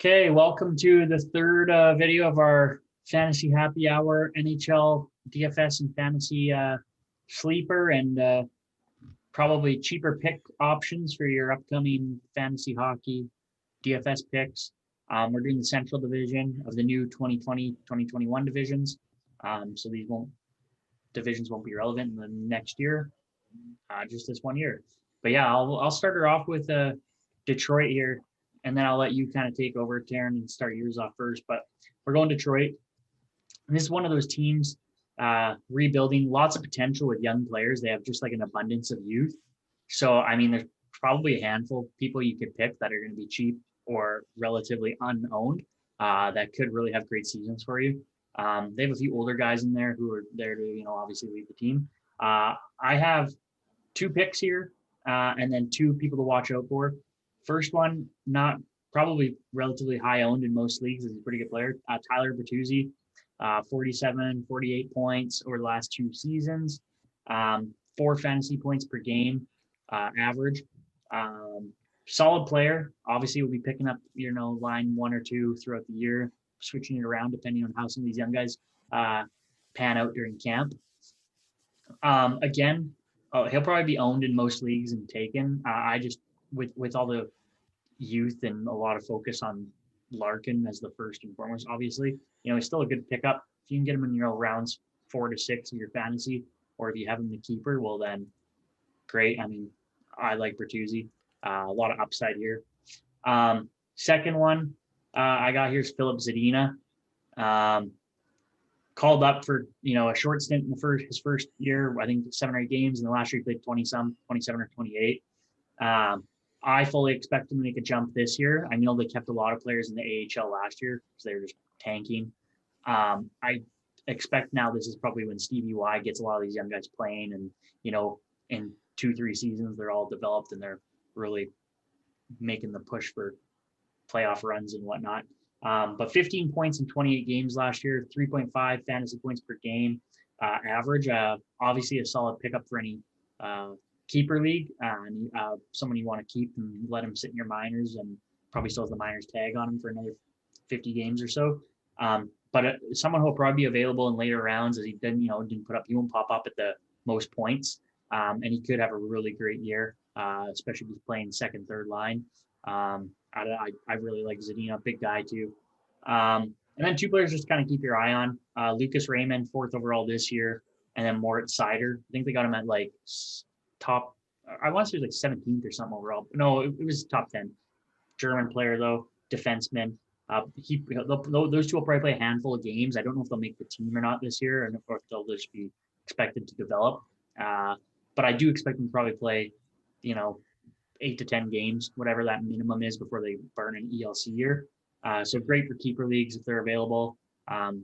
Okay, welcome to the third video of our Fantasy Happy Hour NHL DFS and Fantasy Sleeper and probably cheaper pick options for your upcoming fantasy hockey DFS picks. We're doing the Central Division of the new 2020-2021 divisions. So these divisions won't be relevant in the next year, just this 1 year. But yeah, I'll start her off with Detroit here. And then I'll let you kind of take over, Tarin, and start yours off first. But we're going Detroit. And this is one of those teams rebuilding, lots of potential with young players. They have just like an abundance of youth. So, I mean, there's probably a handful of people you could pick that are going to be cheap or relatively unowned that could really have great seasons for you. They have a few older guys in there who are there to, obviously lead the team. I have two picks here and then two people to watch out for. First one, not probably relatively high owned in most leagues. Is a pretty good player. Tyler Batuzi, 47, 48 points over the last two seasons, 4 fantasy points per game average. Solid player. Obviously, we'll be picking up, line 1 or 2 throughout the year, switching it around depending on how some of these young guys pan out during camp. Again, he'll probably be owned in most leagues and taken. I just with all the youth and a lot of focus on Larkin as the first and foremost, obviously, he's still a good pickup. If you can get him in your rounds 4 to 6 of your fantasy, or if you have him the keeper, well then great. I mean, I like Bertuzzi. A lot of upside here. Second one I got here is Phillip Zadina. Called up for a short stint in his first year, I think 7 or 8 games, and the last year he played 27 or 28. I fully expect them to make a jump this year. I know they kept a lot of players in the AHL last year because they were just tanking. I expect now this is probably when Stevie Y gets a lot of these young guys playing, and in 2-3 seasons they're all developed and they're really making the push for playoff runs and whatnot. But 15 points in 28 games last year, 3.5 fantasy points per game average. Obviously a solid pickup for any keeper league, and someone you want to keep and let him sit in your minors, and probably still has the minors tag on him for another 50 games or so. But someone who will probably be available in later rounds, as he didn't pop up at the most points, and he could have a really great year, especially if he's playing second, third line. I really like Zadina, big guy too. And then 2 players just kind of keep your eye on. Lucas Raymond, 4th overall this year, and then Moritz Seider. I think they got him at like top, I want to say it was like 17th or something overall. No, it was top 10. German player though, defenseman. Those 2 will probably play a handful of games. I don't know if they'll make the team or not this year, and or if they'll just be expected to develop. But I do expect them to probably play, 8 to 10 games, whatever that minimum is before they burn an ELC year. So great for keeper leagues if they're available.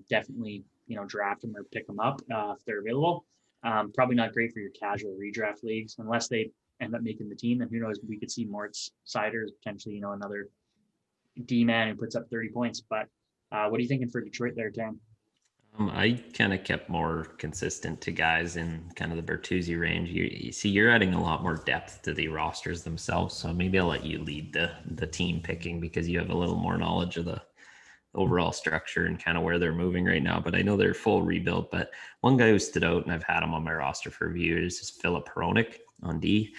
Definitely, draft them or pick them up if they're available. Probably not great for your casual redraft leagues unless they end up making the team. And who knows, we could see Moritz Seider as potentially, another D-man who puts up 30 points. But what are you thinking for Detroit there, Tam? I kind of kept more consistent to guys in kind of the Bertuzzi range. You see, you're adding a lot more depth to the rosters themselves. So maybe I'll let you lead the team picking because you have a little more knowledge of the overall structure and kind of where they're moving right now. But I know they're full rebuild. But one guy who stood out, and I've had him on my roster for a few years, is Phillip Peronic on D.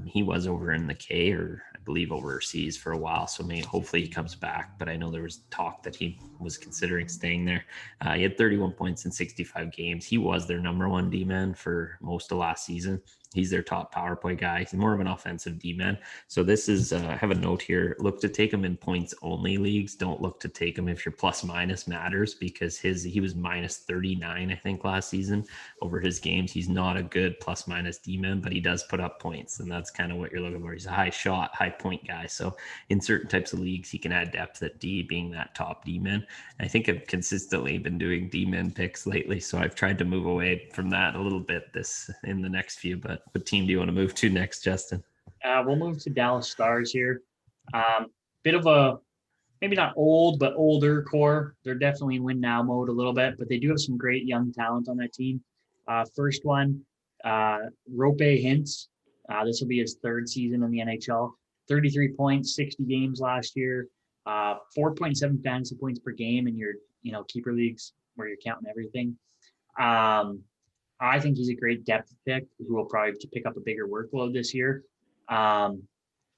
He was over in the K, or I believe overseas for a while. So hopefully he comes back. But I know there was talk that he was considering staying there. He had 31 points in 65 games. He was their number 1 D-man for most of last season. He's their top power play guy. He's more of an offensive D-man. So this is, I have a note here. Look to take him in points only leagues. Don't look to take him if your plus minus matters, because he was minus 39, I think, last season over his games. He's not a good plus minus D-man, but he does put up points, and that's kind of what you're looking for. He's a high shot, high point guy. So in certain types of leagues, he can add depth at D, being that top D-man. I think I've consistently been doing D-man picks lately, so I've tried to move away from that a little bit in the next few, but what team do you want to move to next, Justin? We'll move to Dallas Stars here. Bit of a, maybe not old, but older core. They're definitely in win now mode a little bit, but they do have some great young talent on that team. First one, Rope Hintz. This will be his 3rd season in the NHL. 33 points, 60 games last year. 4.7 fantasy points per game in your, keeper leagues where you're counting everything. I think he's a great depth pick who will probably pick up a bigger workload this year.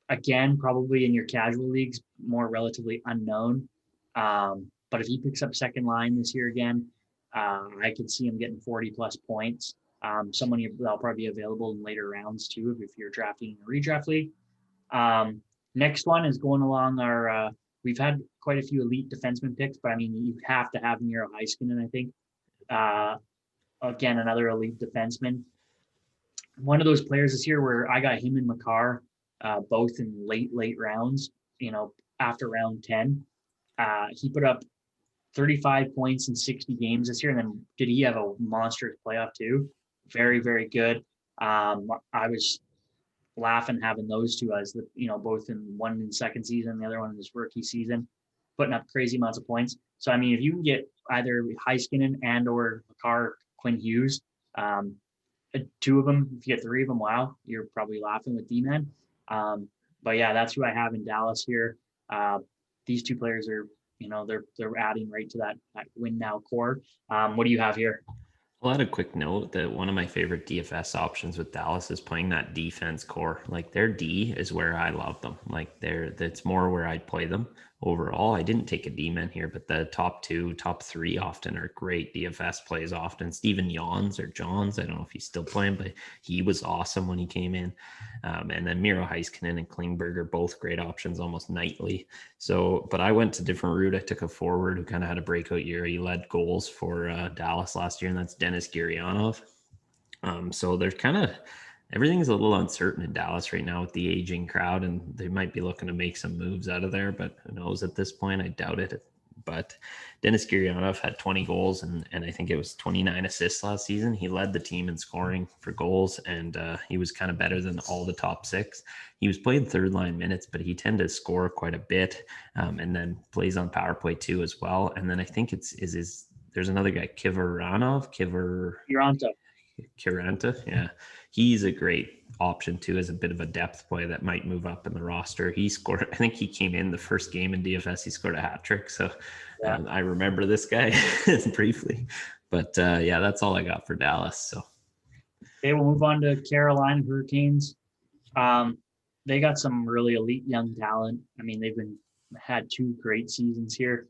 Again, probably in your casual leagues, more relatively unknown. But if he picks up second line this year again, I could see him getting 40 plus points. Someone that'll probably be available in later rounds too, if you're drafting in a redraft league. Next one is going along our, we've had quite a few elite defenseman picks, but I mean, you have to have Miro Heiskanen, I think. Again, another elite defenseman. One of those players this year where I got him and Makar, both in late rounds, after round 10. He put up 35 points in 60 games this year. And then did he have a monstrous playoff too? Very, very good. I was laughing having those two as both in one in second season, the other one in his rookie season, putting up crazy amounts of points. So, I mean, if you can get either Heiskanen and or Makar, Quinn Hughes, two of them, if you get three of them, wow, you're probably laughing with D-Man. But yeah, that's who I have in Dallas here. These two players are, they're adding right to that win now core. What do you have here? I'll add a quick note that one of my favorite DFS options with Dallas is playing that defense core. Like their D is where I love them. Like that's more where I'd play them overall. I didn't take a D-man here, but the top two, top three often are great DFS plays often. Steven Johns, I don't know if he's still playing, but he was awesome when he came in. And then Miro Heiskanen and Klingberg are both great options almost nightly. So, but I went to a different route. I took a forward who kind of had a breakout year. He led goals for Dallas last year, and that's Denis Gurianov. So there's kind of everything's a little uncertain in Dallas right now with the aging crowd, and they might be looking to make some moves out of there, but who knows at this point? I doubt it. But Denis Gurianov had 20 goals and I think it was 29 assists last season. He led the team in scoring for goals, and he was kind of better than all the top six. He was playing third line minutes, but he tended to score quite a bit, and then plays on power play too as well. And then I think there's another guy, Kiranta. Yeah. He's a great option too, as a bit of a depth play that might move up in the roster. He scored, I think he came in the first game in DFS, he scored a hat trick. So yeah. I remember this guy briefly, but yeah, that's all I got for Dallas. So. Okay, we'll move on to Carolina Hurricanes. They got some really elite young talent. I mean, they've had two great seasons here.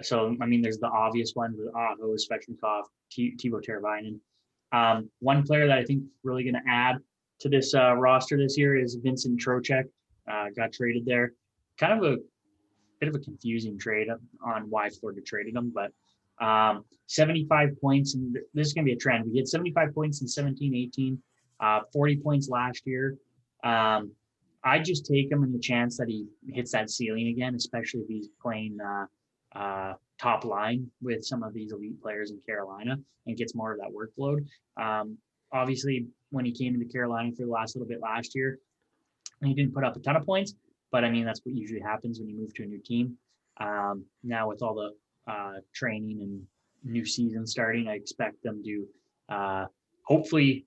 So, I mean, there's the obvious one with Aho, Svechnikov, Teuvo Teravainen. One player that I think is really going to add to this roster this year is Vincent Trocheck. Got traded there. Kind of a bit of a confusing trade on why Florida traded him, but 75 points, and this is going to be a trend. We had 75 points in 17-18, 40 points last year. I just take him in the chance that he hits that ceiling again, especially if he's playing top line with some of these elite players in Carolina and gets more of that workload. Obviously, when he came into Carolina for the last little bit last year, he didn't put up a ton of points, but I mean, that's what usually happens when you move to a new team. Now with all the training and new season starting, I expect them to hopefully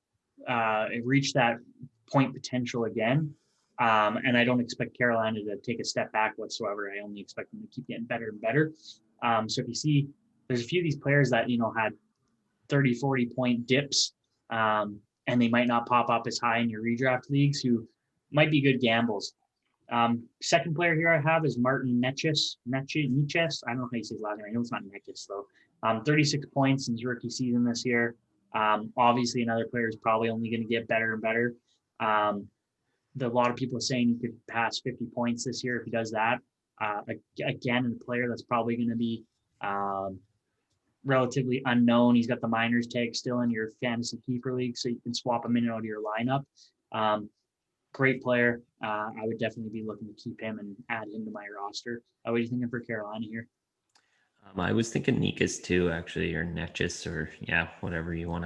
reach that point potential again. And I don't expect Carolina to take a step back whatsoever. I only expect them to keep getting better and better. So if you see, there's a few of these players that, had 30, 40 point dips, and they might not pop up as high in your redraft leagues, who might be good gambles. Second player here I have is Martin Mechas. I don't know how you say his last name. I know it's not Mechas though. 36 points in his rookie season this year. Obviously another player is probably only going to get better and better. A lot of people are saying he could pass 50 points this year if he does that. Again, a player that's probably going to be relatively unknown. He's got the minors tag still in your fantasy keeper league, so you can swap him in and out of your lineup. Great player. I would definitely be looking to keep him and add him to my roster. What are you thinking for Carolina here? I was thinking Nikas too, actually, or Netchis, or yeah, whatever you want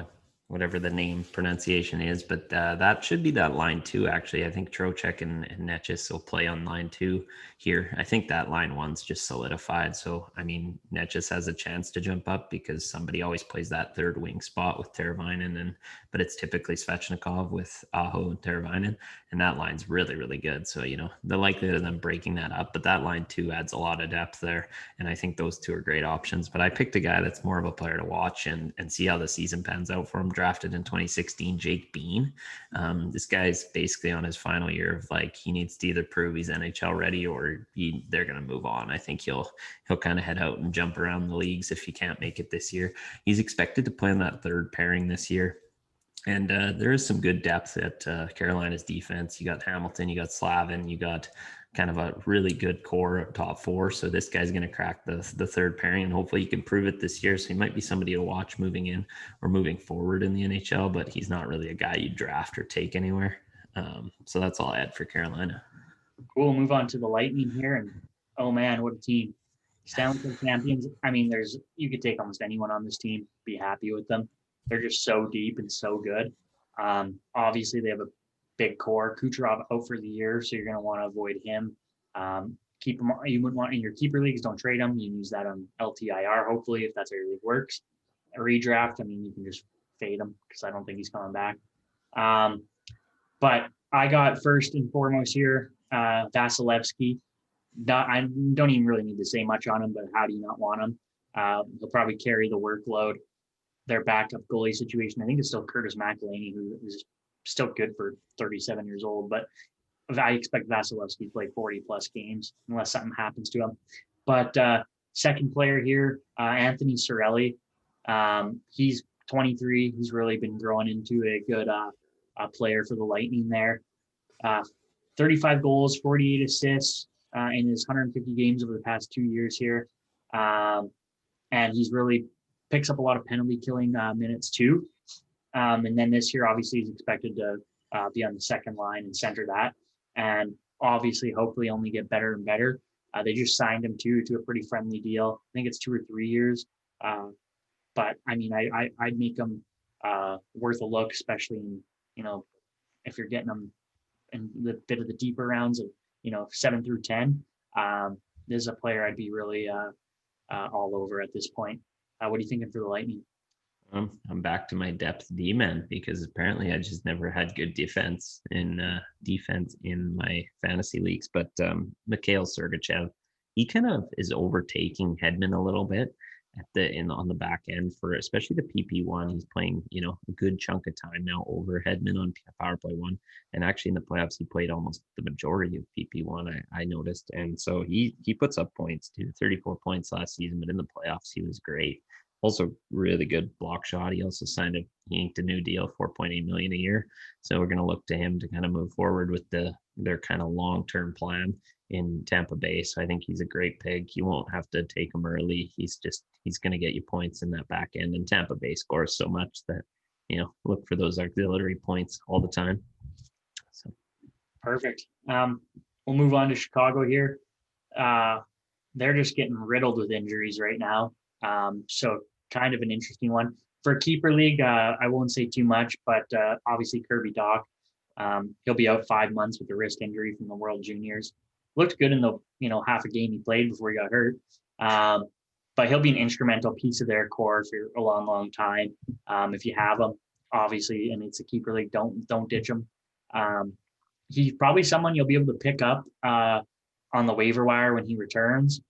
whatever the name pronunciation is, but that should be that line 2. Actually, I think Trocheck and Mechas will play on line 2 here. I think that line 1's just solidified. So I mean, Mechas has a chance to jump up because somebody always plays that third wing spot with Teravainen, but it's typically Svechnikov with Aho and Teravainen, and that line's really, really good. So the likelihood of them breaking that up, but that line 2 adds a lot of depth there, and I think those two are great options. But I picked a guy that's more of a player to watch and see how the season pans out for him. Drafted in 2016, Jake Bean. This guy's basically on his final year of he needs to either prove he's NHL ready or they're going to move on. I think he'll kind of head out and jump around the leagues if he can't make it this year. He's expected to play in that third pairing this year. And there is some good depth at Carolina's defense. You got Hamilton, you got Slavin, you got kind of a really good core of top 4. So this guy's going to crack the third pairing, and hopefully he can prove it this year. So he might be somebody to watch moving in or moving forward in the NHL, but he's not really a guy you draft or take anywhere. So that's all I had for Carolina. Cool. We'll move on to the Lightning here. And oh man, what a team. Stanley Cup champions. I mean, you could take almost anyone on this team, be happy with them. They're just so deep and so good. Obviously, they have a big core. Kucherov out for the year, so you're going to want to avoid him. Keep him. You wouldn't want in your keeper leagues. Don't trade him. You can use that on LTIR. Hopefully, if that's how your league works. A redraft. I mean, you can just fade him because I don't think he's coming back. But I got first and foremost here, Vasilevskiy. I don't even really need to say much on him, but how do you not want him? He'll probably carry the workload. Their backup goalie situation, I think it's still Curtis McElhinney, who is still good for 37 years old, but I expect Vasilevskiy to play 40-plus games unless something happens to him. But second player here, Anthony Cirelli. He's 23. He's really been growing into a good player for the Lightning there. 35 goals, 48 assists in his 150 games over the past 2 years here. And he's really picks up a lot of penalty killing minutes too. And then this year, obviously, he's expected to be on the second line and center that. And obviously, hopefully only get better and better. They just signed him to a pretty friendly deal. I think it's 2 or 3 years. But I mean, I'd make him worth a look, especially in, if you're getting him in the bit of the deeper rounds of, 7 through 10. This is a player I'd be really all over at this point. What are you thinking for the Lightning? I'm back to my depth D-man because apparently I just never had good defense in my fantasy leagues. But Mikhail Sergei, he kind of is overtaking Hedman a little bit on the back end for especially the PP1. He's playing a good chunk of time now over Hedman on power play 1, and actually in the playoffs he played almost the majority of PP1. I noticed, and so he puts up points too. 34 points last season, but in the playoffs he was great. Also really good block shot. He also he inked a new deal, $4.8 million a year. So we're going to look to him to kind of move forward with their kind of long-term plan in Tampa Bay. So I think he's a great pick. You won't have to take him early. He's going to get you points in that back end, and Tampa Bay scores so much that, look for those auxiliary points all the time. So perfect. We'll move on to Chicago here. They're just getting riddled with injuries right now. So kind of an interesting one for a keeper league. I won't say too much, but obviously Kirby Dock, he'll be out 5 months with a wrist injury from the World Juniors. Looked good in the half a game he played before he got hurt, but he'll be an instrumental piece of their core for a long time. If you have him, obviously, and it's a keeper league, don't ditch him. He's probably someone you'll be able to pick up on the waiver wire when he returns.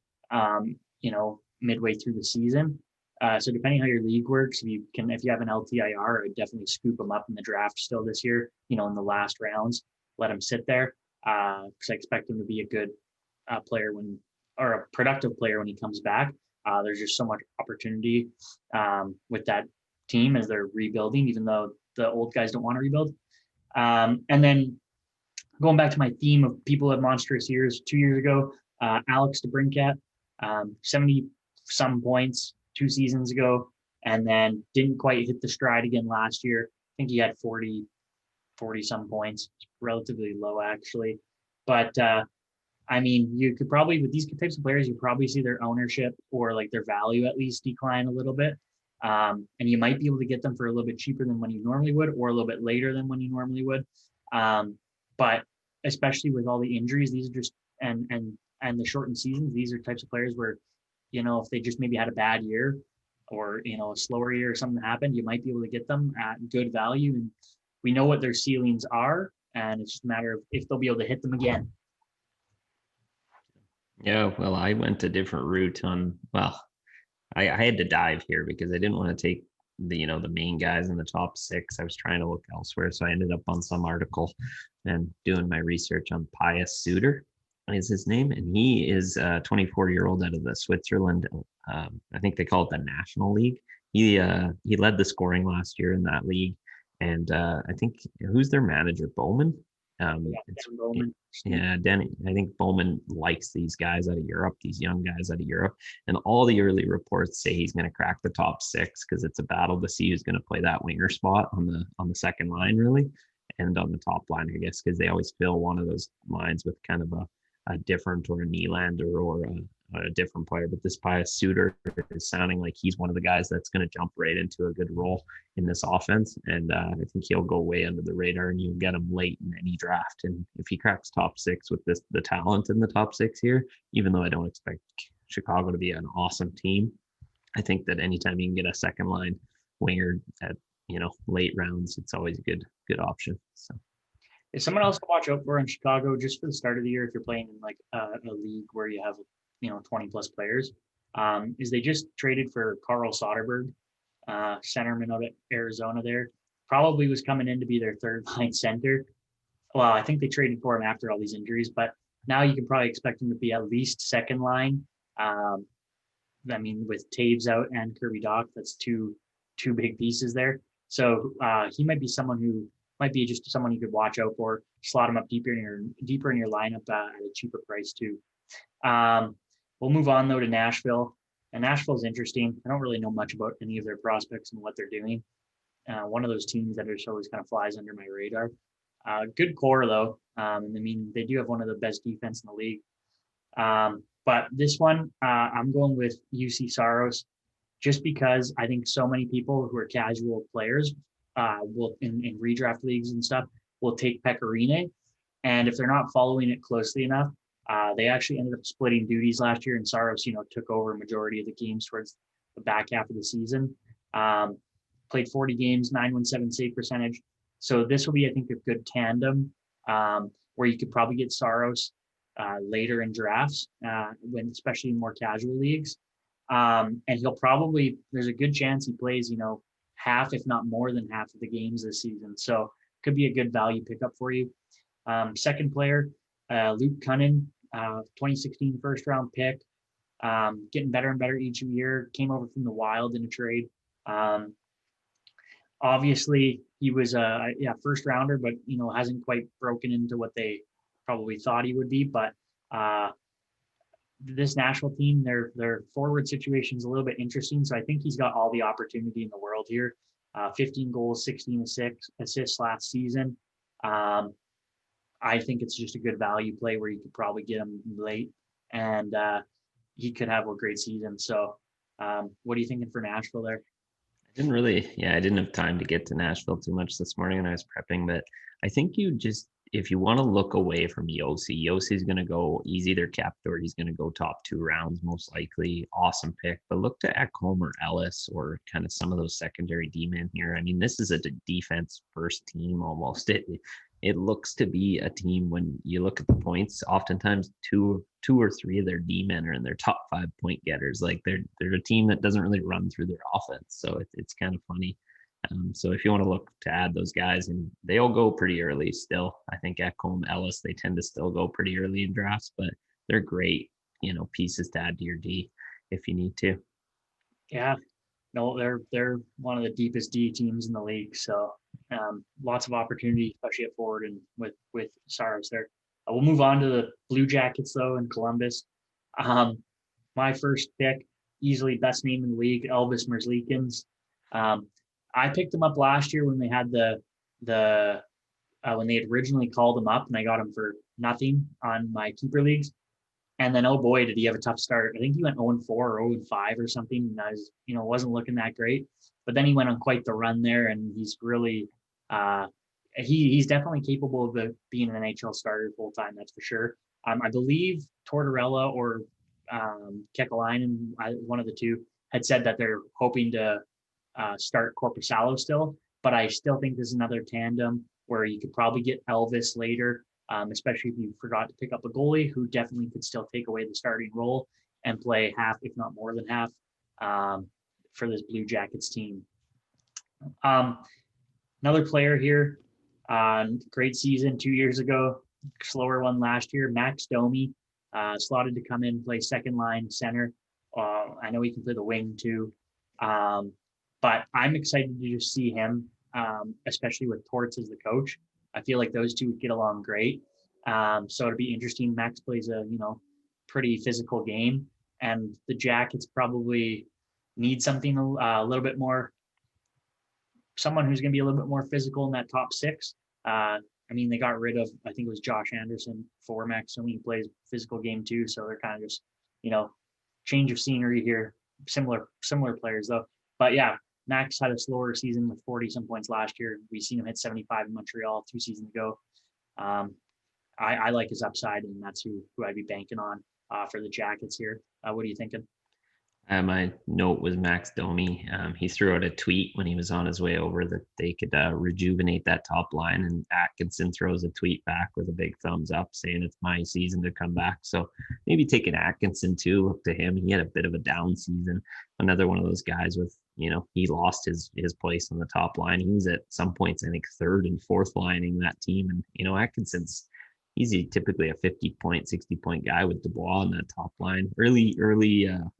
Midway through the season. So depending how your league works, if you have an LTIR, I'd definitely scoop him up in the draft still this year, in the last rounds, let him sit there. Because I expect him to be a good player or a productive player when he comes back. There's just so much opportunity with that team as they're rebuilding, even though the old guys don't want to rebuild. And then going back to my theme of people at monstrous years, 2 years ago, Alex DeBrincat, 70 some points 2 seasons ago, and then didn't quite hit the stride again last year. I think he had 40 some points, relatively low actually. But I mean, you could probably, with these types of players, you probably see their ownership or like their value at least decline a little bit. And you might be able to get them for a little bit cheaper than when you normally would, or a little bit later than when you normally would. But especially with all the injuries, these are just and the shortened seasons, these are types of players where, if they just maybe had a bad year or, a slower year or something happened, you might be able to get them at good value. And we know what their ceilings are, and it's just a matter of if they'll be able to hit them again. Yeah, well, I went a different route I had to dive here because I didn't want to take the main guys in the top 6. I was trying to look elsewhere. So I ended up on some article and doing my research on Pius Suter is his name. And he is a 24-year-old out of the Switzerland. I think they call it the National League. He led the scoring last year in that league. And I think who's their manager? Bowman? Bowman. Yeah, Denny. I think Bowman likes these guys out of Europe, these young guys out of Europe, and all the early reports say he's going to crack the top 6 because it's a battle to see who's going to play that winger spot on the second line, really, and on the top line, I guess, because they always fill one of those lines with kind of a different or a Nylander or a different player. But this Pius Suter is sounding like he's one of the guys that's going to jump right into a good role in this offense. And I think he'll go way under the radar, and you get him late in any draft. And if he cracks top 6 with the talent in the top 6 here, even though I don't expect Chicago to be an awesome team, I think that anytime you can get a second line winger at late rounds, it's always a good option. So. Is someone else to watch out for in Chicago just for the start of the year if you're playing in like a league where you have 20 plus players, is they just traded for Carl Soderberg, centerman out of Arizona there. Probably was coming in to be their third line center. Well, I think they traded for him after all these injuries, but now you can probably expect him to be at least second line. With Taves out and Kirby Dock, that's two big pieces there. So he might be someone who might be just someone you could watch out for, slot him up deeper in your lineup at a cheaper price too. We'll move on though to Nashville, and Nashville's interesting. I don't really know much about any of their prospects and what they're doing. One of those teams that just always kind of flies under my radar. Good core though. They do have one of the best defense in the league. But this one, I'm going with UC Saros, just because I think so many people who are casual players will in redraft leagues and stuff will take Pecorine, and if they're not following it closely enough, they actually ended up splitting duties last year, and Saros, took over a majority of the games towards the back half of the season. Played 40 games, 917 save percentage. So this will be, I think, a good tandem where you could probably get Saros later in drafts, especially in more casual leagues. And there's a good chance he plays, half, if not more than half of the games this season. So could be a good value pickup for you. Second player, Luke Cunning, 2016 first round pick, getting better and better each year. Came over from the Wild in a trade. Obviously, he was a first rounder, but hasn't quite broken into what they probably thought he would be. But this Nashville team, their forward situation is a little bit interesting. So I think he's got all the opportunity in the world here. 15 goals, 16 assists last season. I think it's just a good value play where you could probably get him late, and he could have a great season. So what are you thinking for Nashville there? I didn't have time to get to Nashville too much this morning when I was prepping, but I think if you want to look away from Yossi's going to go, he's either capped or he's going to go top 2 rounds, most likely. Awesome pick. But look to Ekholm or Ellis or kind of some of those secondary D-men here. This is a defense first team almost. It looks to be a team, when you look at the points, oftentimes two or three of their D-men are in their top 5 point getters. Like they're a team that doesn't really run through their offense. So it's kind of funny. So if you want to look to add those guys, and they all go pretty early still. I think Ekholm, Ellis, they tend to still go pretty early in drafts, but they're great, pieces to add to your D if you need to. Yeah, no, they're one of the deepest D teams in the league. So lots of opportunity, especially at forward and with Saros there. We'll move on to the Blue Jackets though in Columbus. My first pick, easily best name in the league, Elvis Merzlikins. I picked him up last year when they had when they had originally called him up, and I got him for nothing on my keeper leagues. And then, oh boy, did he have a tough start. I think he went 0-4 or 0-5 or something. And I was, wasn't looking that great. But then he went on quite the run there, and he's really he's definitely capable of being an NHL starter full time. That's for sure. I believe Tortorella or Kekalainen, one of the two, had said that they're hoping to start Korpisalo still. But I still think there's another tandem where you could probably get Elvis later, especially if you forgot to pick up a goalie who definitely could still take away the starting role and play half, if not more than half, for this Blue Jackets team. Another player here, great season 2 years ago, slower one last year, Max Domi, slotted to come in, play second line center. I know he can play the wing too. But I'm excited to just see him, especially with Torts as the coach. I feel like those two would get along great. So it'd be interesting. Max plays a, pretty physical game, and the Jackets probably need something a little bit more, someone who's going to be a little bit more physical in that top six. They got rid of, I think it was Josh Anderson for Max, and he plays physical game too. So they're kind of just, change of scenery here. Similar players though. But yeah, Max had a slower season with 40-some points last year. We've seen him hit 75 in Montreal 2 seasons ago. I like his upside, and that's who I'd be banking on for the Jackets here. What are you thinking? My note was Max Domi. He threw out a tweet when he was on his way over that they could rejuvenate that top line, and Atkinson throws a tweet back with a big thumbs up saying it's my season to come back. So maybe taking Atkinson too, look to him. He had a bit of a down season. Another one of those guys with, he lost his place on the top line. He was at some points, I think, third and fourth lining that team. And, Atkinson's, he's typically a 50-point, 60-point guy with Dubois on that top line. Early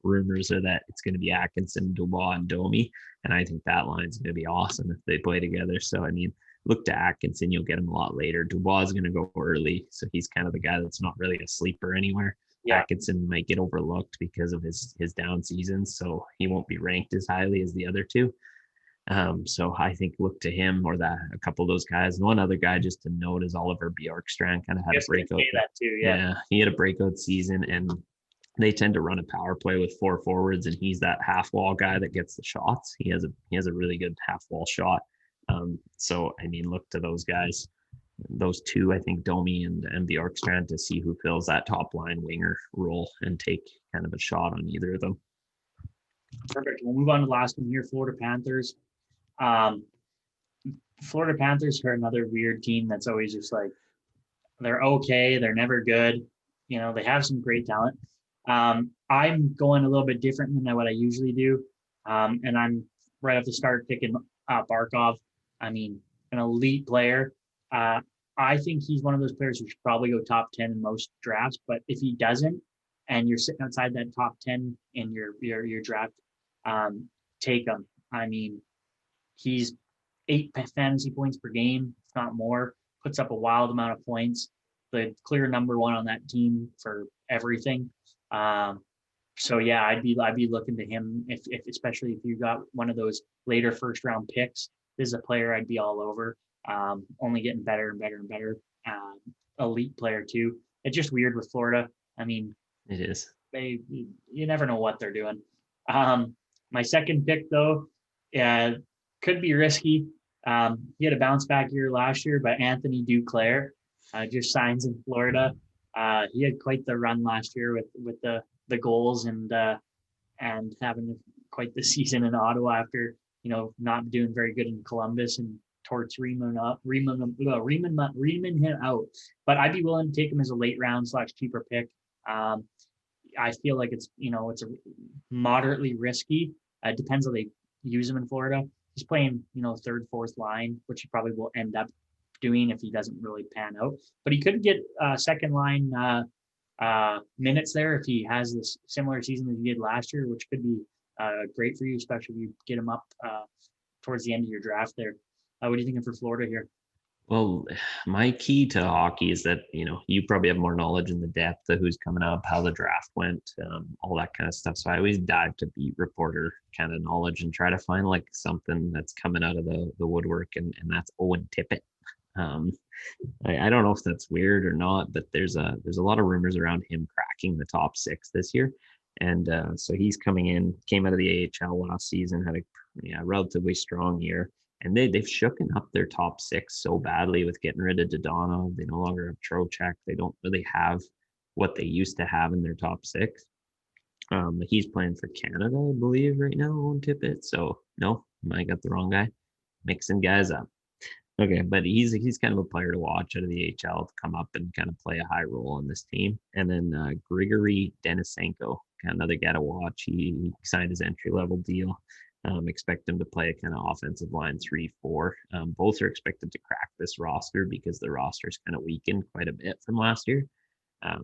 rumors are that it's going to be Atkinson, Dubois, and Domi, and I think that line's going to be awesome if they play together. So, look to Atkinson. You'll get him a lot later. Dubois is going to go early, so he's kind of the guy that's not really a sleeper anywhere. Yeah. Atkinson might get overlooked because of his down seasons, so he won't be ranked as highly as the other two. So I think look to him or a couple of those guys. And one other guy just to note is Oliver Bjorkstrand kind of had a breakout. That too, yeah, he had a breakout season, and they tend to run a power play with 4 forwards, and he's that half wall guy that gets the shots. He has a really good half wall shot. So look to those guys, those two. I think Domi and Bjorkstrand to see who fills that top line winger role and take kind of a shot on either of them. Perfect. We'll move on to the last one here, Florida Panthers. Florida Panthers are another weird team that's always just like, they're okay, they're never good. They have some great talent. I'm going a little bit different than what I usually do. And I'm right off the start picking Barkov. An elite player. I think he's one of those players who should probably go top 10 in most drafts, but if he doesn't, and you're sitting outside that top 10 in your draft, take him. He's 8 fantasy points per game, if not more, puts up a wild amount of points, the clear number 1 on that team for everything. So yeah, I'd be looking to him if especially if you got one of those later first round picks. This is a player I'd be all over. Only getting better and better and better. Elite player too. It's just weird with Florida. It is. You never know what they're doing. My second pick though, could be risky. He had a bounce back year last year, but Anthony Duclair just signs in Florida. He had quite the run last year with the goals and having quite the season in Ottawa after not doing very good in Columbus, and Torts reaming him out. But I'd be willing to take him as a late round / cheaper pick. I feel like it's a moderately risky. It depends how they use him in Florida. He's playing third, fourth line, which he probably will end up doing if he doesn't really pan out. But he could get second line minutes there if he has this similar season that he did last year, which could be great for you, especially if you get him up towards the end of your draft there. What are you thinking for Florida here? Well, my key to hockey is that, you probably have more knowledge in the depth of who's coming up, how the draft went, all that kind of stuff. So I always dive to beat reporter kind of knowledge and try to find like something that's coming out of the woodwork. And that's Owen Tippett. I don't know if that's weird or not, but there's a lot of rumors around him cracking the top 6 this year. And so he's coming in, came out of the AHL last season, had a relatively strong year. And they've shooken up their top 6 so badly with getting rid of Dodonov. They no longer have Trocheck. They don't really have what they used to have in their top 6. He's playing for Canada, I believe, right now, Owen Tippett. So no, I got the wrong guy. Mixing guys up. Okay, but he's kind of a player to watch out of the AHL to come up and kind of play a high role on this team. And then Gregory Denisenko, kind of another guy to watch. He signed his entry level deal. Expect him to play a kind of offensive line 3-4. Both are expected to crack this roster because the roster's kind of weakened quite a bit from last year.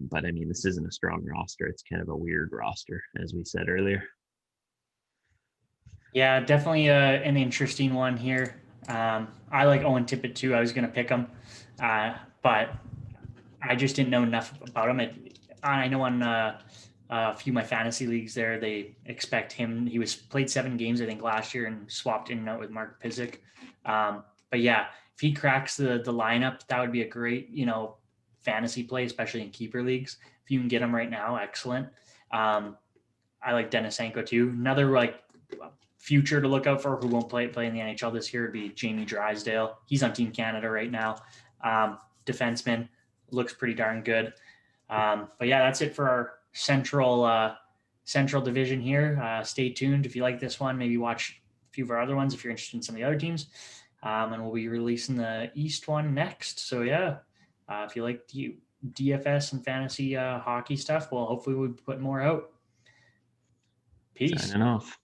But I mean, this isn't a strong roster. It's kind of a weird roster, as we said earlier. Yeah, definitely an interesting one here. I like Owen Tippett too. I was going to pick him, but I just didn't know enough about him. I know on a few of my fantasy leagues there, they expect him. He played 7 games, I think, last year and swapped in and out with Mark Pysyk. But yeah, if he cracks the lineup, that would be a great, fantasy play, especially in keeper leagues. If you can get him right now, excellent. I like Denisenko too. Another future to look out for who won't play in the NHL this year would be Jamie Drysdale. He's on Team Canada right now. Defenseman, looks pretty darn good. But yeah, that's it for our central division here. Stay tuned. If you like this one, maybe watch a few of our other ones if you're interested in some of the other teams. And we'll be releasing the East one next. So yeah, if you like DFS and fantasy hockey stuff, well, hopefully we'll put more out. Peace. Signing off.